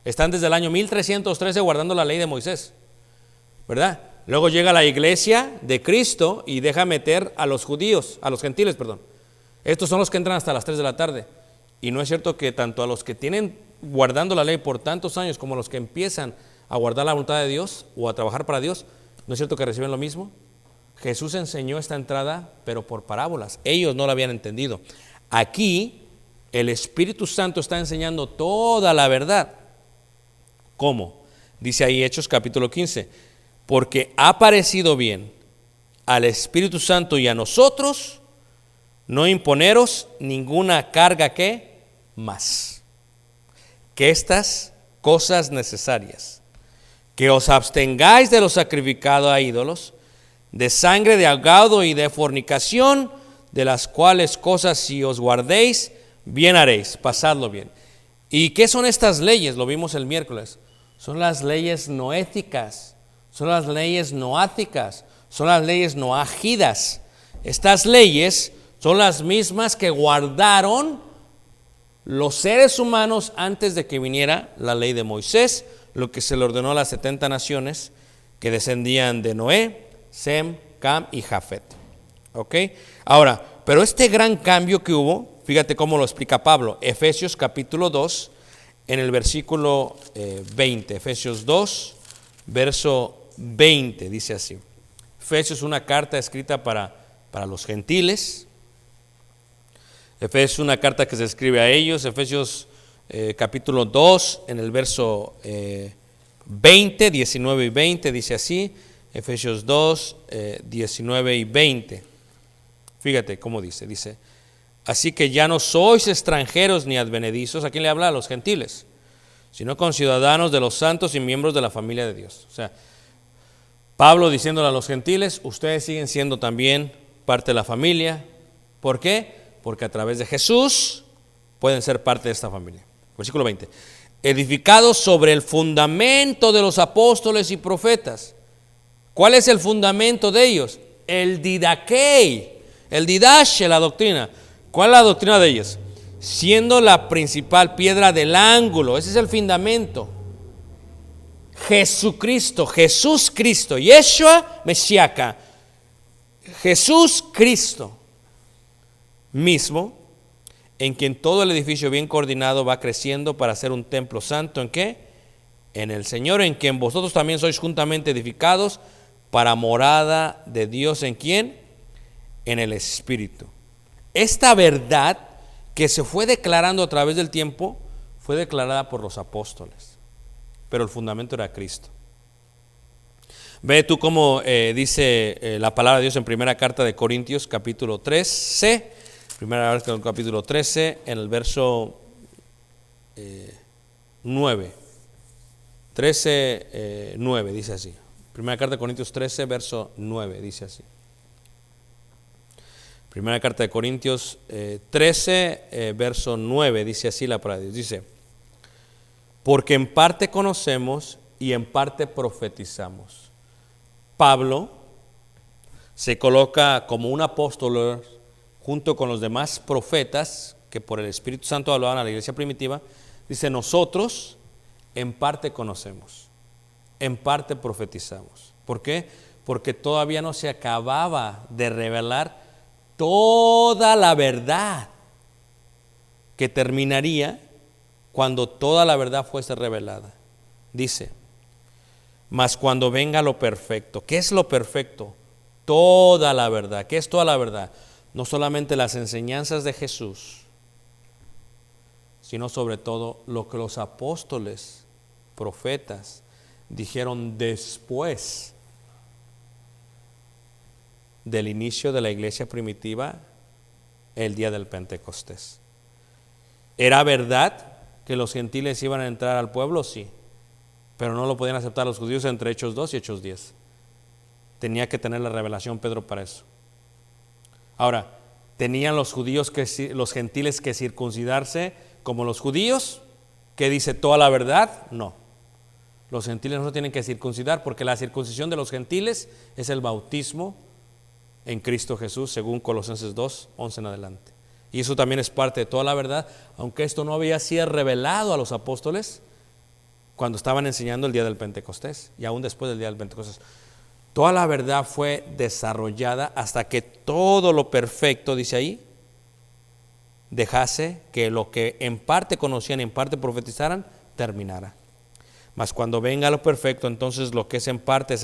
Están desde el año 1313 guardando la ley de Moisés, ¿verdad? Luego llega la iglesia de Cristo y deja meter a los judíos, a los gentiles, perdón. Estos son los que entran hasta las 3 de la tarde. Y no es cierto que tanto a los que tienen guardando la ley por tantos años como a los que empiezan a guardar la voluntad de Dios o a trabajar para Dios, ¿no es cierto que reciben lo mismo? Jesús enseñó esta entrada, pero por parábolas. Ellos no la habían entendido. Aquí el Espíritu Santo está enseñando toda la verdad. ¿Cómo? Dice ahí Hechos capítulo 15. Porque ha parecido bien al Espíritu Santo y a nosotros no imponeros ninguna carga que más que estas cosas necesarias, que os abstengáis de lo sacrificado a ídolos, de sangre de ahogado y de fornicación, de las cuales cosas si os guardéis, bien haréis, pasadlo bien. ¿Y qué son estas leyes? Lo vimos el miércoles. Son las leyes noéticas, son las leyes noáticas, son las leyes noagidas. Estas leyes Son las mismas que guardaron los seres humanos antes de que viniera la ley de Moisés, lo que se le ordenó a las 70 naciones que descendían de Noé, Sem, Cam y Jafet. ¿Ok? Ahora, pero este gran cambio que hubo, fíjate cómo lo explica Pablo, Efesios capítulo 2, en el versículo 20, Efesios 2, verso 20, dice así. Efesios es una carta escrita para los gentiles. Efesios es una carta que se escribe a ellos. Efesios capítulo 2, en el verso 20, 19 y 20, dice así. Efesios 2, 19 y 20. Fíjate cómo dice, así que ya no sois extranjeros ni advenedizos. ¿A quién le habla? A los gentiles, sino conciudadanos de los santos y miembros de la familia de Dios. O sea, Pablo diciéndole a los gentiles, ustedes siguen siendo también parte de la familia. ¿Por qué? Porque a través de Jesús pueden ser parte de esta familia. Versículo 20. Edificados sobre el fundamento de los apóstoles y profetas. ¿Cuál es el fundamento de ellos? El didakei, el didache, la doctrina. ¿Cuál es la doctrina de ellos? Siendo la principal piedra del ángulo. Ese es el fundamento. Jesucristo, Jesús Cristo, Yeshua Meshiach, Jesús Cristo mismo, en quien todo el edificio bien coordinado va creciendo para ser un templo santo. ¿En qué? En el Señor, en quien vosotros también sois juntamente edificados para morada de Dios. ¿En quién? En el Espíritu. Esta verdad que se fue declarando a través del tiempo fue declarada por los apóstoles, pero el fundamento era Cristo. Ve tú cómo dice la palabra de Dios en primera carta de Corintios capítulo 13, primera carta del capítulo 13, en el verso 9, 13, 9, dice así. Primera carta de Corintios 13, verso 9, dice así. Primera carta de Corintios 13, verso 9, dice así la palabra de Dios. Dice, porque en parte conocemos y en parte profetizamos. Pablo se coloca como un apóstol junto con los demás profetas que por el Espíritu Santo hablaban a la iglesia primitiva. Dice, nosotros en parte conocemos, en parte profetizamos. ¿Por qué? Porque todavía no se acababa de revelar toda la verdad, que terminaría cuando toda la verdad fuese revelada. Dice, mas cuando venga lo perfecto. ¿Qué es lo perfecto? Toda la verdad. ¿Qué es toda la verdad? No solamente las enseñanzas de Jesús, sino sobre todo lo que los apóstoles, profetas, dijeron después del inicio de la iglesia primitiva, el día del Pentecostés. ¿Era verdad que los gentiles iban a entrar al pueblo? Sí, pero no lo podían aceptar los judíos entre Hechos 2 y Hechos 10. Tenía que tener la revelación Pedro para eso. Ahora, ¿tenían los gentiles que circuncidarse como los judíos? ¿Que dice toda la verdad? No. Los gentiles no tienen que circuncidar, porque la circuncisión de los gentiles es el bautismo en Cristo Jesús, según Colosenses 2, 11 en adelante. Y eso también es parte de toda la verdad, aunque esto no había sido revelado a los apóstoles cuando estaban enseñando el día del Pentecostés y aún después del día del Pentecostés. Toda la verdad fue desarrollada hasta que todo lo perfecto, dice ahí, dejase que lo que en parte conocían y en parte profetizaran, terminara. Mas cuando venga lo perfecto, entonces lo que es en parte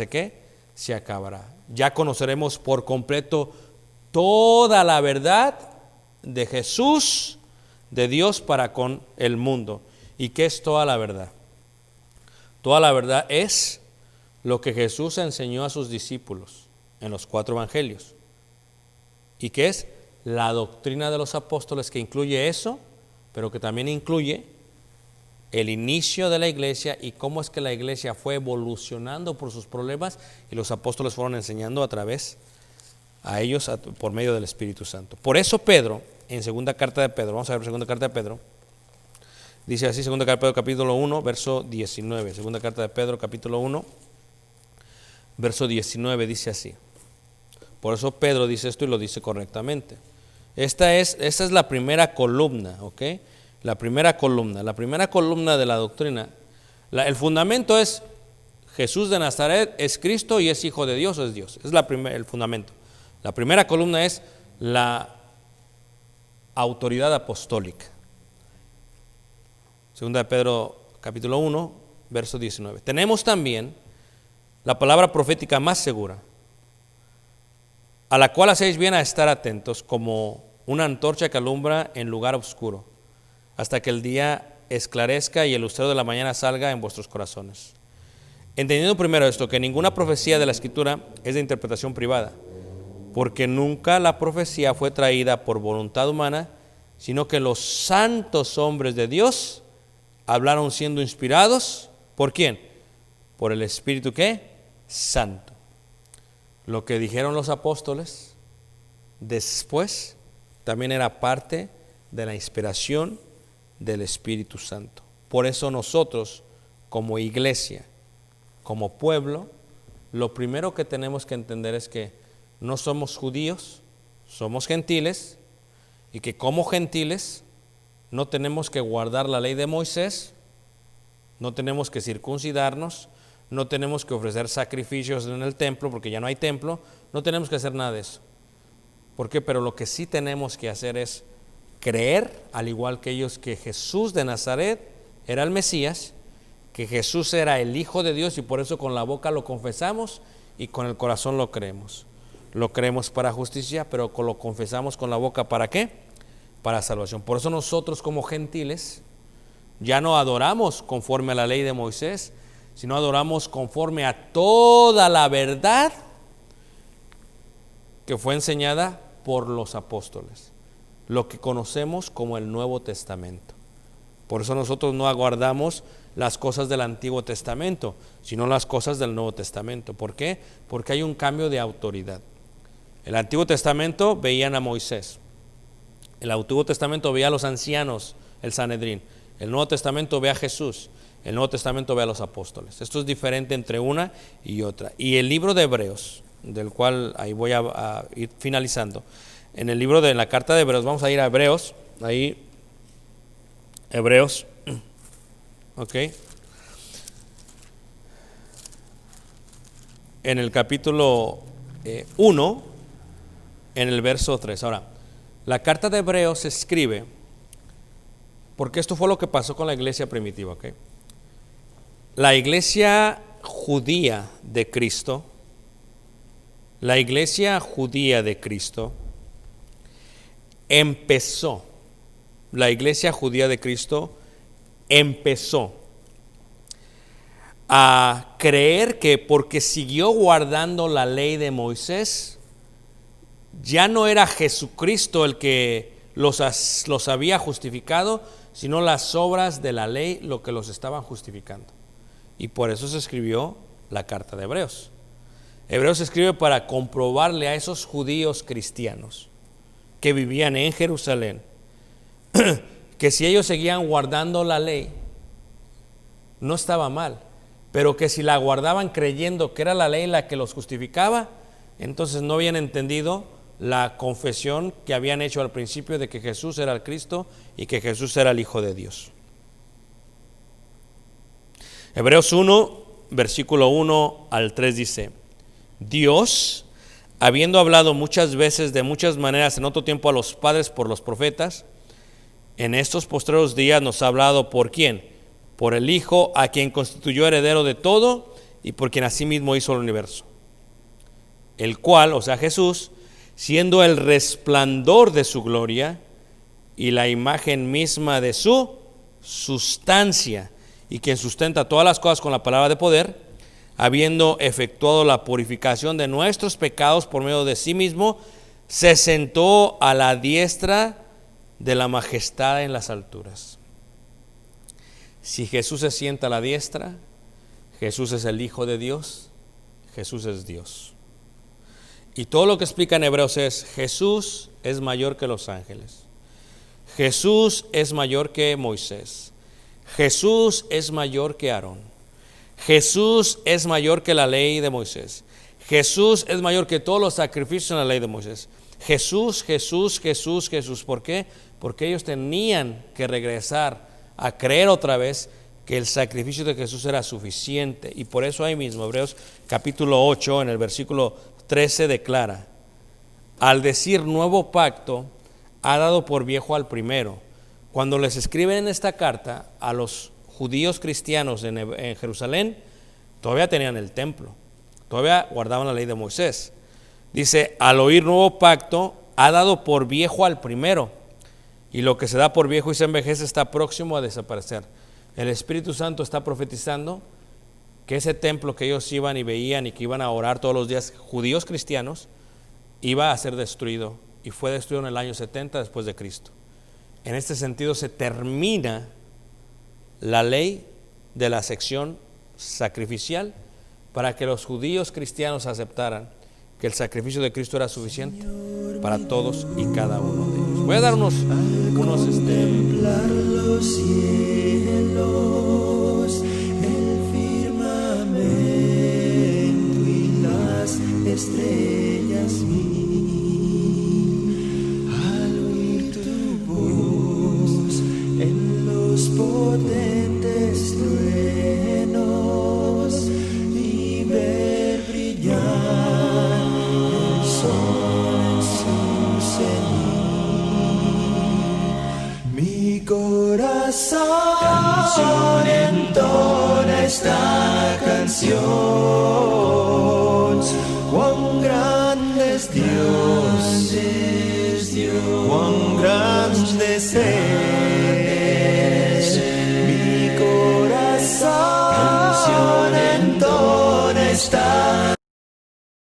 se acabará. Ya conoceremos por completo toda la verdad de Jesús, de Dios para con el mundo. ¿Y qué es toda la verdad? Toda la verdad es lo que Jesús enseñó a sus discípulos en los 4 evangelios. ¿Y qué es? La doctrina de los apóstoles, que incluye eso, pero que también incluye el inicio de la iglesia y cómo es que la iglesia fue evolucionando por sus problemas y los apóstoles fueron enseñando a través a ellos por medio del Espíritu Santo. Por eso Pedro, en segunda carta de Pedro, vamos a ver segunda carta de Pedro, dice así, segunda carta de Pedro capítulo 1, verso 19, segunda carta de Pedro capítulo 1, verso 19, dice así. Por eso Pedro dice esto y lo dice correctamente. Esta es la primera columna, ¿ok? La primera columna de la doctrina. El fundamento es Jesús de Nazaret es Cristo y es Hijo de Dios o es Dios. Es el fundamento. La primera columna es la autoridad apostólica. Segunda de Pedro capítulo 1, verso 19. Tenemos también la palabra profética más segura, a la cual hacéis bien a estar atentos como una antorcha que alumbra en lugar oscuro, hasta que el día esclarezca y el lucero de la mañana salga en vuestros corazones. Entendiendo primero esto, que ninguna profecía de la Escritura es de interpretación privada, porque nunca la profecía fue traída por voluntad humana, sino que los santos hombres de Dios hablaron siendo inspirados, ¿por quién? Por el Espíritu, ¿qué? Santo. Lo que dijeron los apóstoles después también era parte de la inspiración del Espíritu Santo. Por eso nosotros, como iglesia, como pueblo, lo primero que tenemos que entender es que no somos judíos, somos gentiles, y que como gentiles no tenemos que guardar la ley de Moisés, no tenemos que circuncidarnos, no tenemos que ofrecer sacrificios en el templo porque ya no hay templo, no tenemos que hacer nada de eso. ¿Por qué? Pero lo que sí tenemos que hacer es creer, al igual que ellos, que Jesús de Nazaret era el Mesías, que Jesús era el Hijo de Dios, y por eso con la boca lo confesamos y con el corazón lo creemos. Lo creemos para justicia, pero lo confesamos con la boca, ¿para qué? Para salvación. Por eso nosotros como gentiles ya no adoramos conforme a la ley de Moisés, sino adoramos conforme a toda la verdad que fue enseñada por los apóstoles, lo que conocemos como el Nuevo Testamento. Por eso nosotros no aguardamos las cosas del Antiguo Testamento, sino las cosas del Nuevo Testamento. ¿Por qué? Porque hay un cambio de autoridad. El Antiguo Testamento veían a Moisés, el Antiguo Testamento veía a los ancianos, el Sanedrín. El Nuevo Testamento ve a Jesús, el Nuevo Testamento ve a los apóstoles. Esto es diferente entre una y otra. Y el libro de Hebreos, del cual ahí voy a ir finalizando, en la carta de Hebreos, vamos a ir a Hebreos, Hebreos, ok, en el capítulo 1, en el verso 3. Ahora, la carta de Hebreos se escribe porque esto fue lo que pasó con la iglesia primitiva, ¿ok? La iglesia judía de Cristo, empezó a creer que porque siguió guardando la ley de Moisés, ya no era Jesucristo el que los había justificado, sino las obras de la ley lo que los estaban justificando. Y por eso se escribió la carta de Hebreos. Hebreos se escribe para comprobarle a esos judíos cristianos que vivían en Jerusalén que si ellos seguían guardando la ley no estaba mal, pero que si la guardaban creyendo que era la ley la que los justificaba, entonces no habían entendido la confesión que habían hecho al principio de que Jesús era el Cristo y que Jesús era el Hijo de Dios. Hebreos 1, versículo 1 al 3 dice: Dios, habiendo hablado muchas veces de muchas maneras en otro tiempo a los padres por los profetas, en estos postreros días nos ha hablado ¿por quién? Por el Hijo, a quien constituyó heredero de todo y por quien asimismo hizo el universo, el cual, o sea Jesús, siendo el resplandor de su gloria y la imagen misma de su sustancia, y quien sustenta todas las cosas con la palabra de poder, habiendo efectuado la purificación de nuestros pecados por medio de sí mismo, se sentó a la diestra de la majestad en las alturas. Si Jesús se sienta a la diestra, Jesús es el Hijo de Dios, Jesús es Dios. Y todo lo que explica en Hebreos es: Jesús es mayor que los ángeles, Jesús es mayor que Moisés, Jesús es mayor que Aarón, Jesús es mayor que la ley de Moisés, Jesús es mayor que todos los sacrificios en la ley de Moisés, Jesús, Jesús, Jesús, Jesús. ¿Por qué? Porque ellos tenían que regresar a creer otra vez que el sacrificio de Jesús era suficiente. Y por eso ahí mismo, Hebreos capítulo 8, en el versículo 13 declara: al decir nuevo pacto, ha dado por viejo al primero. Cuando les escriben esta carta a los judíos cristianos en Jerusalén, todavía tenían el templo, todavía guardaban la ley de Moisés. Dice: al oír nuevo pacto, ha dado por viejo al primero, y lo que se da por viejo y se envejece está próximo a desaparecer. El Espíritu Santo está profetizando que ese templo que ellos iban y veían y que iban a orar todos los días, judíos cristianos, iba a ser destruido, y fue destruido en el año 70 después de Cristo. En este sentido se termina la ley de la sección sacrificial para que los judíos cristianos aceptaran que el sacrificio de Cristo era suficiente para todos y cada uno de ellos. Voy a dar unos contemplar los cielos, el firmamento y las estrellas mil, al oír tu voz en los potentes truenos y ver brillar el sol en su cenit. Mi corazón entona esta canción. Cuán grande es Dios, cuán grande es Él.